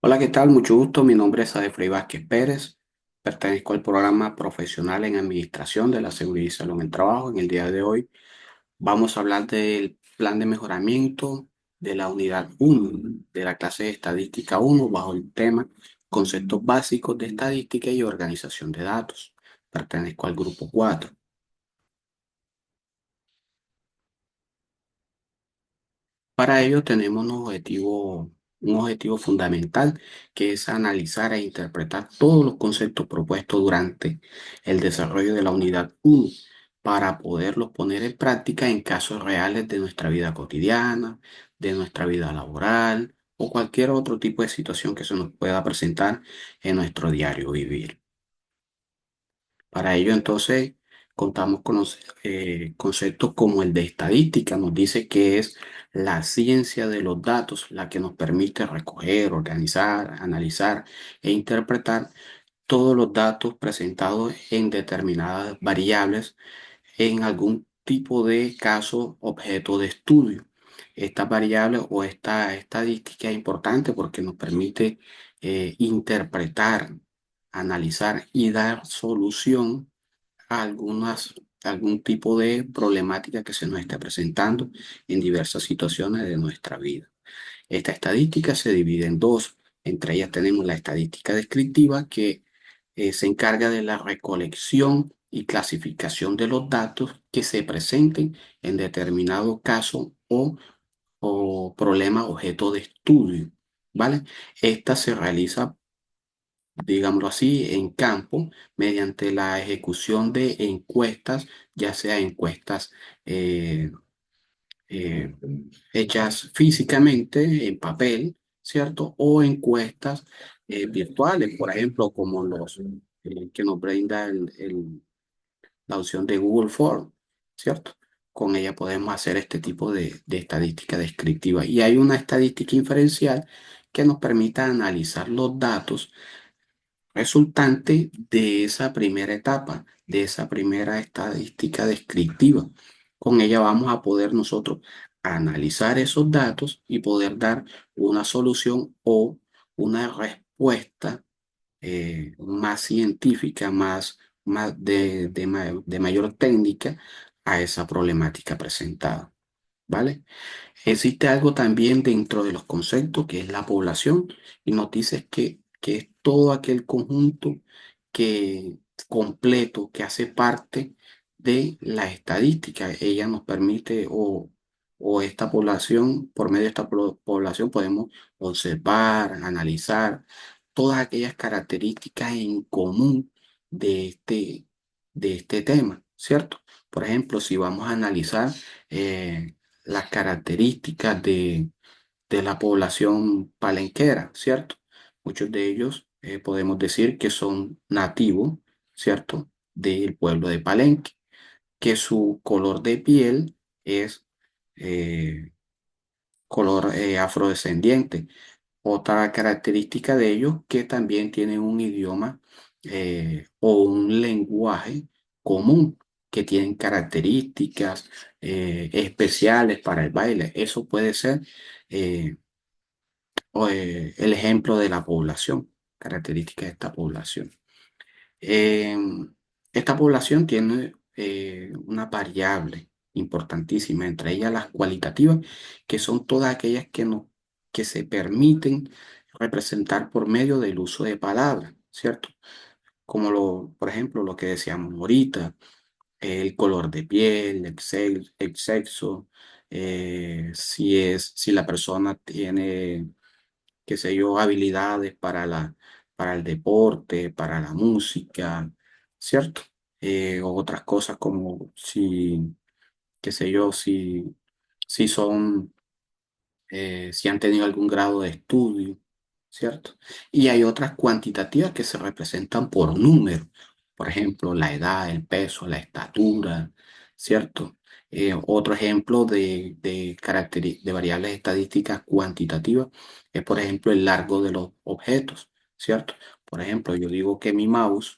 Hola, ¿qué tal? Mucho gusto. Mi nombre es Adefrey Vázquez Pérez. Pertenezco al programa profesional en Administración de la Seguridad y Salud en el Trabajo. En el día de hoy vamos a hablar del plan de mejoramiento de la unidad 1 de la clase de Estadística 1 bajo el tema Conceptos básicos de estadística y organización de datos. Pertenezco al grupo 4. Para ello tenemos un objetivo fundamental, que es analizar e interpretar todos los conceptos propuestos durante el desarrollo de la unidad 1 para poderlos poner en práctica en casos reales de nuestra vida cotidiana, de nuestra vida laboral o cualquier otro tipo de situación que se nos pueda presentar en nuestro diario vivir. Para ello, entonces, contamos con los conceptos como el de estadística. Nos dice que es la ciencia de los datos la que nos permite recoger, organizar, analizar e interpretar todos los datos presentados en determinadas variables en algún tipo de caso objeto de estudio. Esta variable o esta estadística es importante porque nos permite interpretar, analizar y dar solución a algún tipo de problemática que se nos esté presentando en diversas situaciones de nuestra vida. Esta estadística se divide en dos. Entre ellas tenemos la estadística descriptiva, que se encarga de la recolección y clasificación de los datos que se presenten en determinado caso o problema objeto de estudio, ¿vale? Esta se realiza, digámoslo así, en campo mediante la ejecución de encuestas, ya sea encuestas eh, eh, hechas físicamente en papel, ¿cierto? O encuestas virtuales, por ejemplo, como los que nos brinda la opción de Google Form, ¿cierto? Con ella podemos hacer este tipo de estadística descriptiva. Y hay una estadística inferencial que nos permite analizar los datos resultante de esa primera etapa, de esa primera estadística descriptiva. Con ella vamos a poder nosotros analizar esos datos y poder dar una solución o una respuesta más científica, de mayor técnica a esa problemática presentada, ¿vale? Existe algo también dentro de los conceptos que es la población, y nos dice que es todo aquel conjunto que completo que hace parte de la estadística. Ella nos permite o esta población, por medio de esta población podemos observar, analizar todas aquellas características en común de este tema, ¿cierto? Por ejemplo, si vamos a analizar las características de la población palenquera, ¿cierto? Muchos de ellos podemos decir que son nativos, ¿cierto? Del pueblo de Palenque, que su color de piel es eh, color afrodescendiente. Otra característica de ellos que también tienen un idioma o un lenguaje común, que tienen características especiales para el baile. Eso puede ser eh, el ejemplo de la población, características de esta población. Eh, Esta población tiene una variable importantísima, entre ellas las cualitativas, que son todas aquellas que se permiten representar por medio del uso de palabras, ¿cierto? Por ejemplo, lo que decíamos ahorita, el color de piel, el sexo, si la persona tiene, qué sé yo, habilidades para el deporte, para la música, ¿cierto? O otras cosas como si, qué sé yo, si son, si han tenido algún grado de estudio, ¿cierto? Y hay otras cuantitativas que se representan por número, por ejemplo, la edad, el peso, la estatura, ¿cierto? Otro ejemplo de variables estadísticas cuantitativas es, por ejemplo, el largo de los objetos, ¿cierto? Por ejemplo, yo digo que mi mouse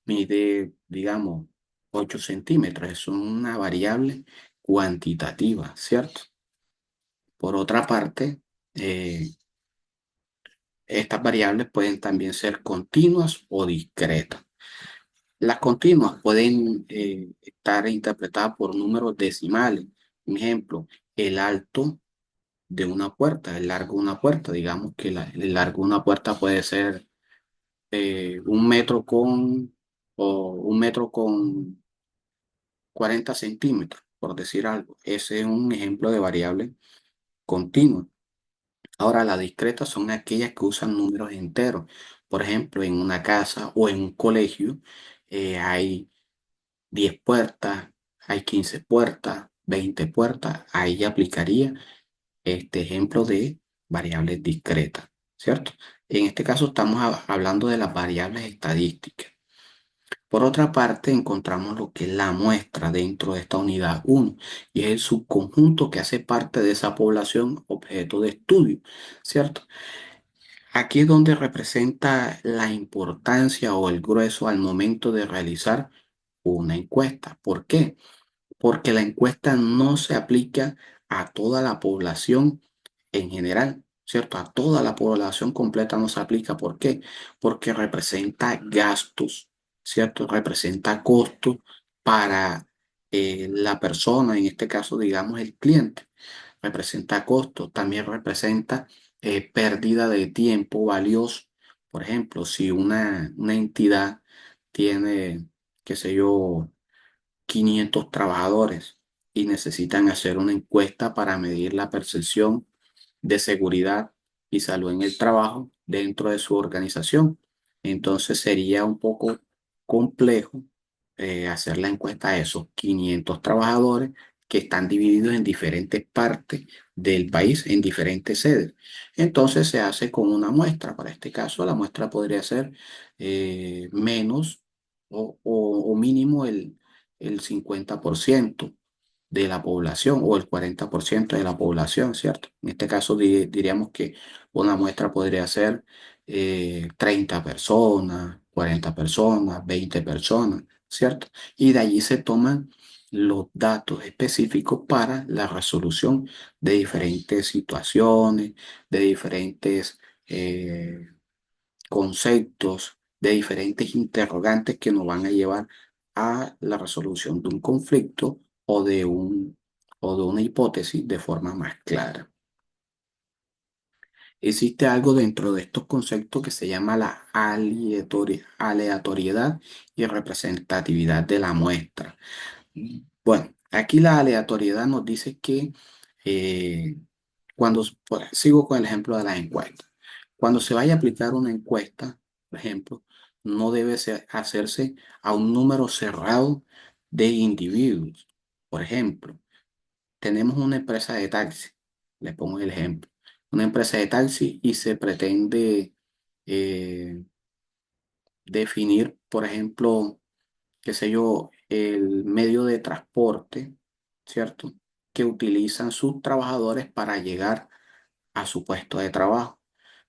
mide, digamos, 8 centímetros. Es una variable cuantitativa, ¿cierto? Por otra parte, eh, Estas variables pueden también ser continuas o discretas. Las continuas pueden estar interpretadas por números decimales. Un ejemplo, el alto de una puerta, el largo de una puerta. Digamos que el largo de una puerta puede ser 1 metro o 1 metro con 40 centímetros, por decir algo. Ese es un ejemplo de variable continua. Ahora, las discretas son aquellas que usan números enteros. Por ejemplo, en una casa o en un colegio hay 10 puertas, hay 15 puertas, 20 puertas. Ahí aplicaría este ejemplo de variables discretas, ¿cierto? En este caso estamos hablando de las variables estadísticas. Por otra parte, encontramos lo que es la muestra dentro de esta unidad uno y es el subconjunto que hace parte de esa población objeto de estudio, ¿cierto? Aquí es donde representa la importancia o el grueso al momento de realizar una encuesta. ¿Por qué? Porque la encuesta no se aplica a toda la población en general, ¿cierto? A toda la población completa no se aplica. ¿Por qué? Porque representa gastos, ¿cierto? Representa costos para la persona, en este caso, digamos, el cliente. Representa costos, también representa pérdida de tiempo valioso. Por ejemplo, si una entidad tiene, qué sé yo, 500 trabajadores y necesitan hacer una encuesta para medir la percepción de seguridad y salud en el trabajo dentro de su organización. Entonces sería un poco complejo hacer la encuesta a esos 500 trabajadores que están divididos en diferentes partes del país, en diferentes sedes. Entonces se hace con una muestra. Para este caso, la muestra podría ser menos o mínimo el 50% de la población o el 40% de la población, ¿cierto? En este caso diríamos que una muestra podría ser 30 personas, 40 personas, 20 personas, ¿cierto? Y de allí se toman los datos específicos para la resolución de diferentes situaciones, de diferentes conceptos, de diferentes interrogantes que nos van a llevar a la resolución de un conflicto o de una hipótesis de forma más clara. Existe algo dentro de estos conceptos que se llama la aleatoriedad y representatividad de la muestra. Bueno, aquí la aleatoriedad nos dice que eh, sigo con el ejemplo de las encuestas, cuando se vaya a aplicar una encuesta, por ejemplo, no debe hacerse a un número cerrado de individuos. Por ejemplo, tenemos una empresa de taxi, le pongo el ejemplo, una empresa de taxi y se pretende eh, definir, por ejemplo, qué sé yo, el medio de transporte, ¿cierto? Que utilizan sus trabajadores para llegar a su puesto de trabajo.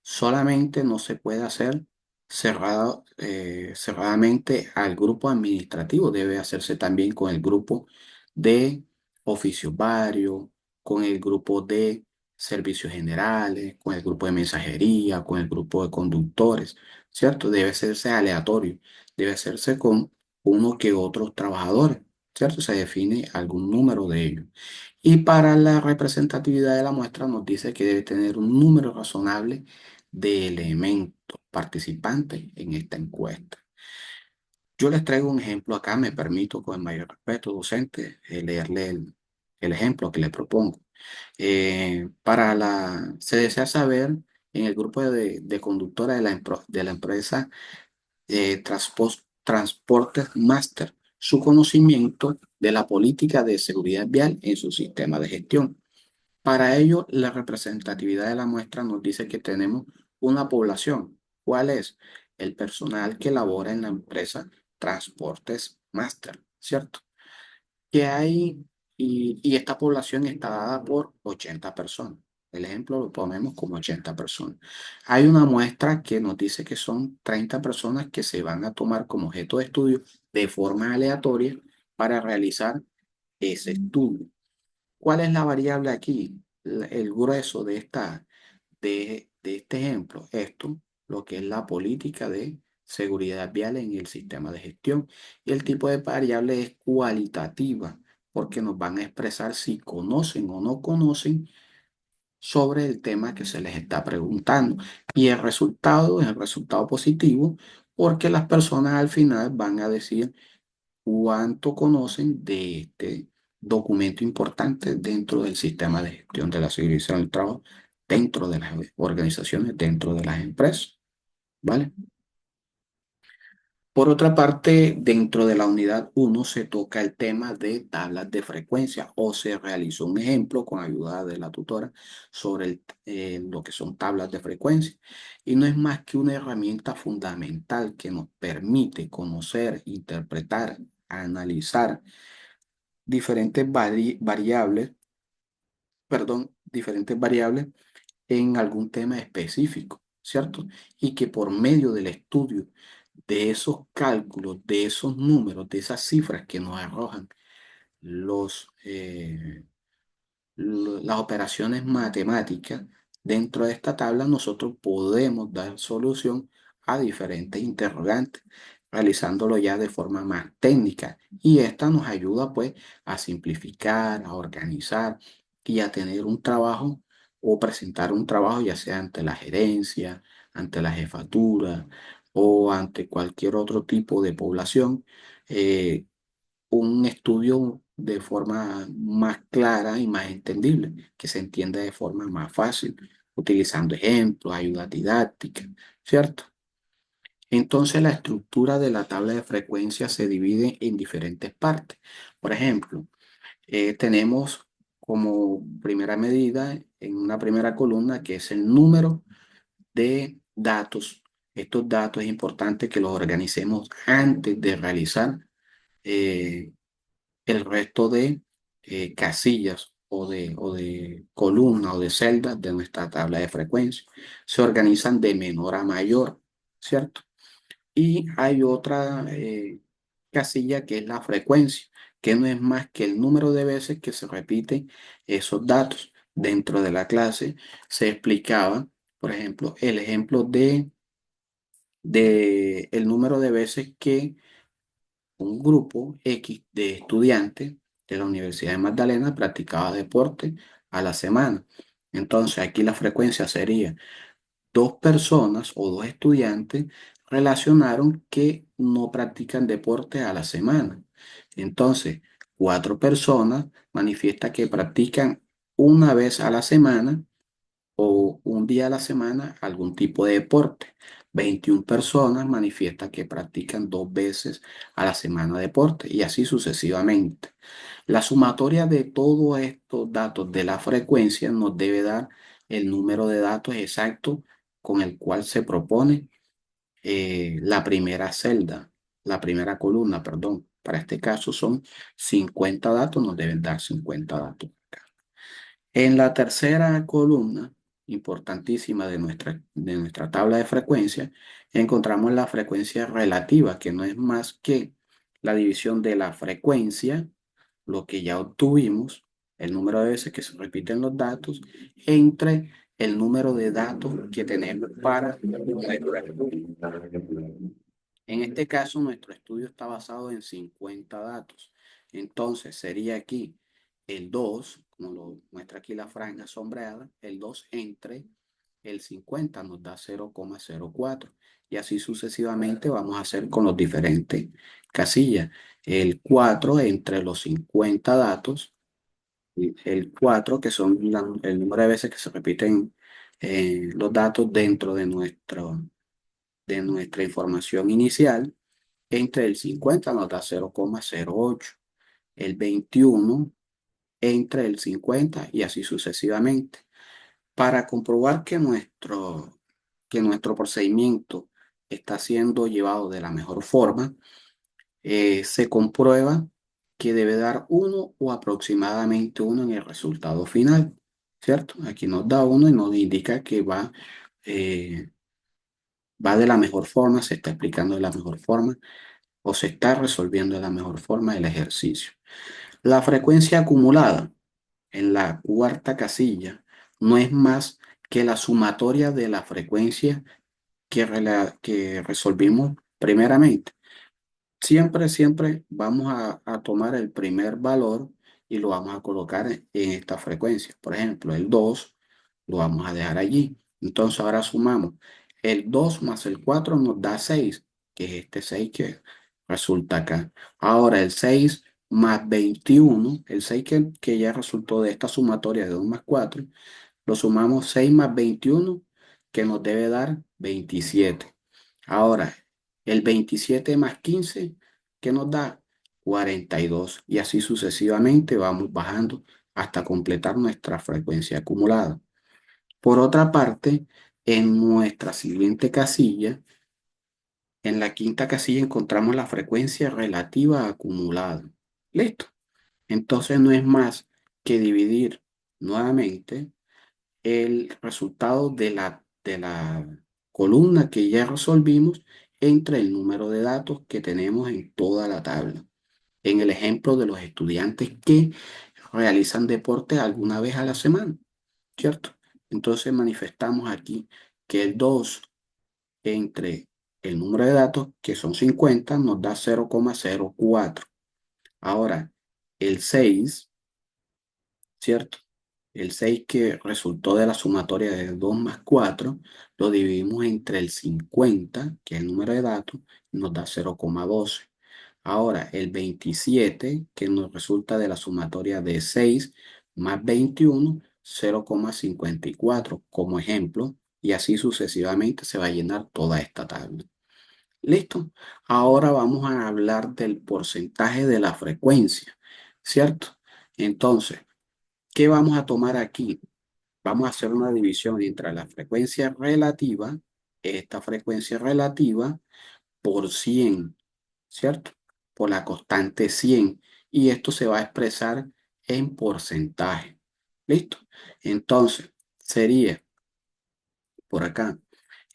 Solamente no se puede hacer cerradamente al grupo administrativo, debe hacerse también con el grupo de oficios varios, con el grupo de servicios generales, con el grupo de mensajería, con el grupo de conductores, ¿cierto? Debe hacerse aleatorio, debe hacerse con uno que otros trabajadores, ¿cierto? Se define algún número de ellos. Y para la representatividad de la muestra nos dice que debe tener un número razonable de elementos participantes en esta encuesta. Yo les traigo un ejemplo acá, me permito con el mayor respeto, docente, leerle el ejemplo que le propongo. Se desea saber en el grupo de conductora de la empresa Transportes Master su conocimiento de la política de seguridad vial en su sistema de gestión. Para ello, la representatividad de la muestra nos dice que tenemos una población. ¿Cuál es? El personal que labora en la empresa Transportes Master, ¿cierto? Que hay, y esta población está dada por 80 personas. El ejemplo lo ponemos como 80 personas. Hay una muestra que nos dice que son 30 personas que se van a tomar como objeto de estudio de forma aleatoria para realizar ese estudio. ¿Cuál es la variable aquí? El grueso de de este ejemplo, esto, lo que es la política de seguridad vial en el sistema de gestión. Y el tipo de variable es cualitativa, porque nos van a expresar si conocen o no conocen sobre el tema que se les está preguntando. Y el resultado es el resultado positivo, porque las personas al final van a decir cuánto conocen de este documento importante dentro del sistema de gestión de la seguridad del trabajo, dentro de las organizaciones, dentro de las empresas, ¿vale? Por otra parte, dentro de la unidad uno se toca el tema de tablas de frecuencia o se realizó un ejemplo con ayuda de la tutora sobre lo que son tablas de frecuencia. Y no es más que una herramienta fundamental que nos permite conocer, interpretar, analizar variables, perdón, diferentes variables en algún tema específico, ¿cierto? Y que por medio del estudio de esos cálculos, de esos números, de esas cifras que nos arrojan las operaciones matemáticas, dentro de esta tabla nosotros podemos dar solución a diferentes interrogantes, realizándolo ya de forma más técnica. Y esta nos ayuda pues a simplificar, a organizar y a tener un trabajo o presentar un trabajo ya sea ante la gerencia, ante la jefatura o ante cualquier otro tipo de población. Un estudio de forma más clara y más entendible, que se entienda de forma más fácil, utilizando ejemplos, ayudas didácticas, ¿cierto? Entonces la estructura de la tabla de frecuencia se divide en diferentes partes. Por ejemplo, tenemos como primera medida en una primera columna que es el número de datos. Estos datos es importante que los organicemos antes de realizar eh, el resto de casillas o de columnas o de celdas de nuestra tabla de frecuencia. Se organizan de menor a mayor, ¿cierto? Y hay otra casilla que es la frecuencia, que no es más que el número de veces que se repiten esos datos. Dentro de la clase se explicaba, por ejemplo, el ejemplo de el número de veces que un grupo X de estudiantes de la Universidad de Magdalena practicaba deporte a la semana. Entonces aquí la frecuencia sería dos personas o dos estudiantes relacionaron que no practican deporte a la semana. Entonces, cuatro personas manifiestan que practican una vez a la semana o un día a la semana algún tipo de deporte. 21 personas manifiestan que practican dos veces a la semana deporte y así sucesivamente. La sumatoria de todos estos datos de la frecuencia nos debe dar el número de datos exacto con el cual se propone la primera celda, la primera columna, perdón. Para este caso son 50 datos, nos deben dar 50 datos. En la tercera columna, importantísima de nuestra tabla de frecuencia, encontramos la frecuencia relativa, que no es más que la división de la frecuencia, lo que ya obtuvimos, el número de veces que se repiten los datos, entre el número de datos que tenemos para en este caso, nuestro estudio está basado en 50 datos. Entonces, sería aquí el 2, como lo muestra aquí la franja sombreada, el 2 entre el 50 nos da 0,04. Y así sucesivamente vamos a hacer con los diferentes casillas. El 4 entre los 50 datos, y el 4 que son el número de veces que se repiten los datos dentro de nuestra información inicial, entre el 50 nos da 0,08, el 21 entre el 50 y así sucesivamente. Para comprobar que nuestro procedimiento está siendo llevado de la mejor forma, se comprueba que debe dar uno o aproximadamente uno en el resultado final, ¿cierto? Aquí nos da uno y nos indica que va de la mejor forma, se está explicando de la mejor forma o se está resolviendo de la mejor forma el ejercicio. La frecuencia acumulada en la cuarta casilla no es más que la sumatoria de la frecuencia que resolvimos primeramente. Siempre vamos a tomar el primer valor y lo vamos a colocar en esta frecuencia. Por ejemplo, el 2 lo vamos a dejar allí. Entonces ahora sumamos. El 2 más el 4 nos da 6, que es este 6 que resulta acá. Ahora el 6 más 21, el 6 que ya resultó de esta sumatoria de 2 más 4, lo sumamos 6 más 21, que nos debe dar 27. Ahora, el 27 más 15, que nos da 42. Y así sucesivamente vamos bajando hasta completar nuestra frecuencia acumulada. Por otra parte, en nuestra siguiente casilla, en la quinta casilla encontramos la frecuencia relativa acumulada. Listo. Entonces no es más que dividir nuevamente el resultado de la columna que ya resolvimos entre el número de datos que tenemos en toda la tabla. En el ejemplo de los estudiantes que realizan deporte alguna vez a la semana, ¿cierto? Entonces manifestamos aquí que el 2 entre el número de datos, que son 50, nos da 0,04. Ahora, el 6, ¿cierto? El 6 que resultó de la sumatoria de 2 más 4, lo dividimos entre el 50, que es el número de datos, y nos da 0,12. Ahora, el 27, que nos resulta de la sumatoria de 6 más 21, 0,54 como ejemplo, y así sucesivamente se va a llenar toda esta tabla. ¿Listo? Ahora vamos a hablar del porcentaje de la frecuencia, ¿cierto? Entonces, ¿qué vamos a tomar aquí? Vamos a hacer una división entre la frecuencia relativa, esta frecuencia relativa, por 100, ¿cierto? Por la constante 100. Y esto se va a expresar en porcentaje. ¿Listo? Entonces, sería por acá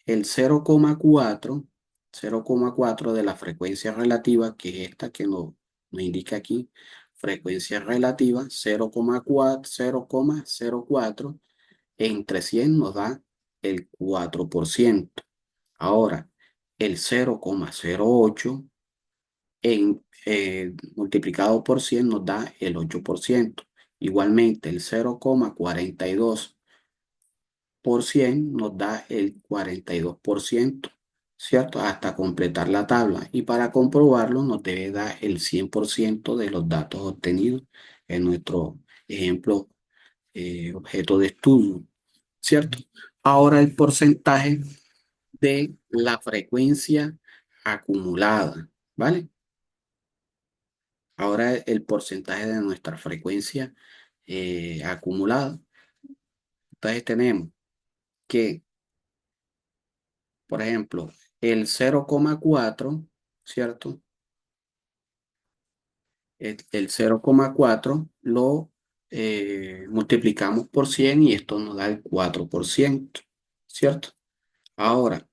el 0,4 de la frecuencia relativa, que es esta que nos indica aquí, frecuencia relativa 0,04 entre 100 nos da el 4%. Ahora, el 0,08 multiplicado por 100 nos da el 8%. Igualmente, el 0,42% nos da el 42%, ¿cierto? Hasta completar la tabla. Y para comprobarlo nos debe dar el 100% de los datos obtenidos en nuestro ejemplo objeto de estudio, ¿cierto? Ahora el porcentaje de la frecuencia acumulada, ¿vale? Ahora el porcentaje de nuestra frecuencia acumulada. Entonces tenemos que, por ejemplo, el 0,4, ¿cierto? El 0,4 lo multiplicamos por 100 y esto nos da el 4%, ¿cierto? Ahora,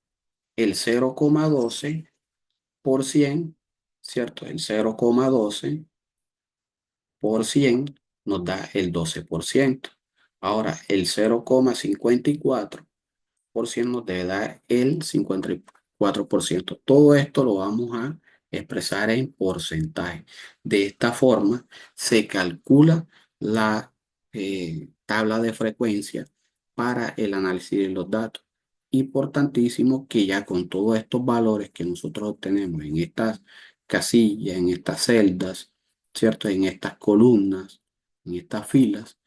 el 0,12%, ¿cierto? El 0,12% nos da el 12%. Ahora, el 0,54% nos debe dar el 54%. Todo esto lo vamos a expresar en porcentaje. De esta forma se calcula la tabla de frecuencia para el análisis de los datos. Importantísimo que ya con todos estos valores que nosotros obtenemos en estas casillas, en estas celdas, ¿cierto? En estas columnas, en estas filas,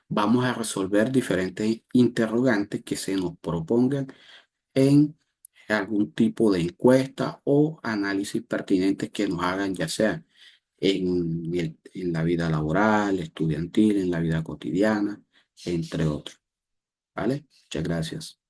vamos a resolver diferentes interrogantes que se nos propongan en algún tipo de encuesta o análisis pertinentes que nos hagan, ya sea en la vida laboral, estudiantil, en la vida cotidiana, entre otros. ¿Vale? Muchas gracias.